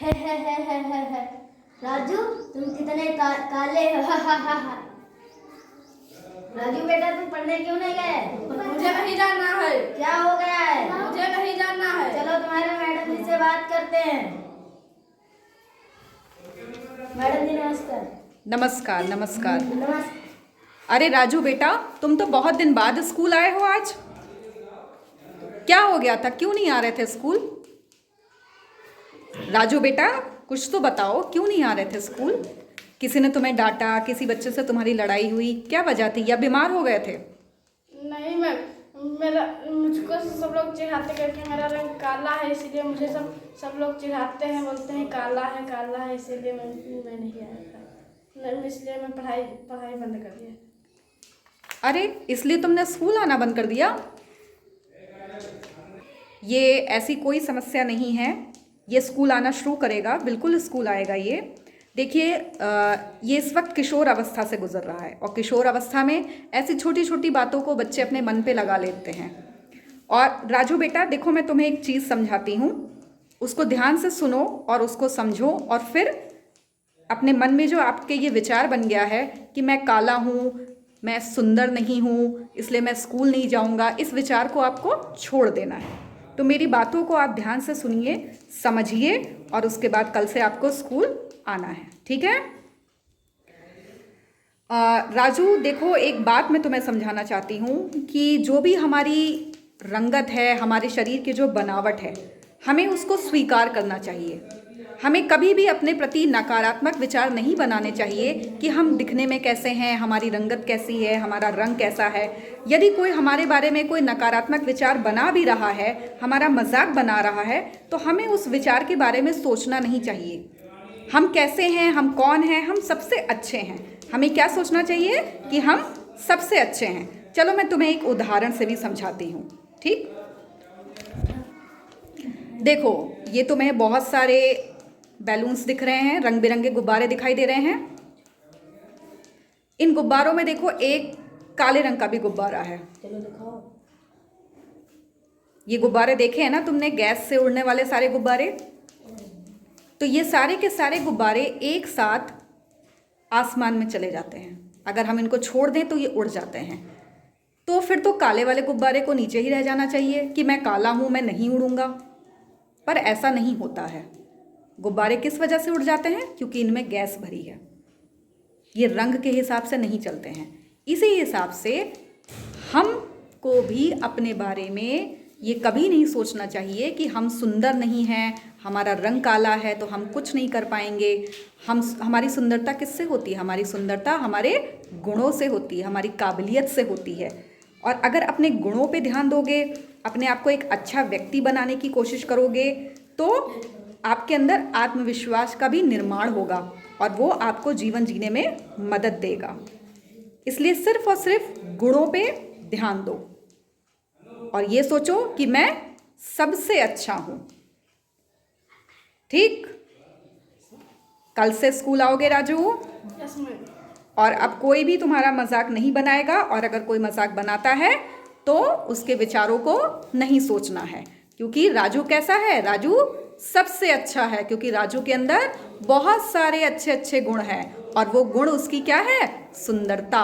है। राजू तुम कितने काले हो। राजू बेटा तुम पढ़ने क्यों नहीं गए? मुझे नहीं जानना है। क्या हो गया है? मुझे नहीं जानना है। चलो तुम्हारे मैडम जी से बात करते हैं। मैडम जी नमस्कार। नमस्कार नमस्कार। नमस्कार। अरे राजू बेटा, तुम तो बहुत दिन बाद स्कूल आए हो आज। क्या हो गया था, क्यों नहीं आ रहे थे स्कूल? राजू बेटा कुछ तो बताओ, क्यों नहीं आ रहे थे स्कूल? किसी ने तुम्हें डांटा, किसी बच्चे से तुम्हारी लड़ाई हुई, क्या वजह थी, या बीमार हो गए थे? नहीं मुझको सब लोग चिढ़ाते करके मेरा रंग काला है, इसीलिए मुझे सब लोग चिढ़ाते हैं, बोलते हैं काला है, इसीलिए मैं नहीं आया था। इसलिए मैं पढ़ाई बंद कर दिया। अरे इसलिए तुमने स्कूल आना बंद कर दिया? ये ऐसी कोई समस्या नहीं है, ये स्कूल आना शुरू करेगा, बिल्कुल स्कूल आएगा। ये देखिए, ये इस वक्त किशोर अवस्था से गुजर रहा है, और किशोर अवस्था में ऐसी छोटी छोटी बातों को बच्चे अपने मन पे लगा लेते हैं। और राजू बेटा देखो, मैं तुम्हें एक चीज़ समझाती हूँ, उसको ध्यान से सुनो और उसको समझो, और फिर अपने मन में जो आपके ये विचार बन गया है कि मैं काला हूँ, मैं सुंदर नहीं हूँ, इसलिए मैं स्कूल नहीं जाऊँगा, इस विचार को आपको छोड़ देना है। तो मेरी बातों को आप ध्यान से सुनिए, समझिए, और उसके बाद कल से आपको स्कूल आना है, ठीक है? राजू देखो, एक बात मैं तुम्हें समझाना चाहती हूँ कि जो भी हमारी रंगत है, हमारे शरीर की जो बनावट है, हमें उसको स्वीकार करना चाहिए। हमें कभी भी अपने प्रति नकारात्मक विचार नहीं बनाने चाहिए कि हम दिखने में कैसे हैं, हमारी रंगत कैसी है, हमारा रंग कैसा है। यदि कोई हमारे बारे में कोई नकारात्मक विचार बना भी रहा है, हमारा मजाक बना रहा है, तो हमें उस विचार के बारे में सोचना नहीं चाहिए। हम कैसे हैं, हम कौन हैं, हम सबसे अच्छे हैं। हमें क्या सोचना चाहिए कि हम सबसे अच्छे हैं। चलो मैं तुम्हें एक उदाहरण से भी समझाती हूँ, ठीक? देखो, ये तुम्हें बहुत सारे बैलून्स दिख रहे हैं, रंग बिरंगे गुब्बारे दिखाई दे रहे हैं। इन गुब्बारों में देखो, एक काले रंग का भी गुब्बारा है। चलो दिखाओ। ये गुब्बारे देखे हैं ना तुमने, गैस से उड़ने वाले सारे गुब्बारे? तो ये सारे के सारे गुब्बारे एक साथ आसमान में चले जाते हैं। अगर हम इनको छोड़ दें तो ये उड़ जाते हैं। तो फिर तो काले वाले गुब्बारे को नीचे ही रह जाना चाहिए कि मैं काला हूँ, मैं नहीं उड़ूंगा। पर ऐसा नहीं होता है। गुब्बारे किस वजह से उड़ जाते हैं? क्योंकि इनमें गैस भरी है। ये रंग के हिसाब से नहीं चलते हैं। इसी हिसाब से हमको भी अपने बारे में ये कभी नहीं सोचना चाहिए कि हम सुंदर नहीं हैं, हमारा रंग काला है तो हम कुछ नहीं कर पाएंगे। हमारी सुंदरता किससे होती है? हमारी सुंदरता हमारे गुणों से होती है, हमारी काबिलियत से होती है। और अगर अपने गुणों पे ध्यान दोगे, अपने आप को एक अच्छा व्यक्ति बनाने की कोशिश करोगे, तो आपके अंदर आत्मविश्वास का भी निर्माण होगा और वो आपको जीवन जीने में मदद देगा। इसलिए सिर्फ और सिर्फ गुणों पे ध्यान दो और ये सोचो कि मैं सबसे अच्छा हूँ, ठीक? कल से स्कूल आओगे राजू? Yes ma'am. और अब कोई भी तुम्हारा मजाक नहीं बनाएगा, और अगर कोई मजाक बनाता है तो उसके विचारों को नहीं सोचना है, क्योंकि राजू कैसा है? राजू सबसे अच्छा है, क्योंकि राजू के अंदर बहुत सारे अच्छे अच्छे गुण हैं, और वो गुण उसकी क्या है? सुंदरता।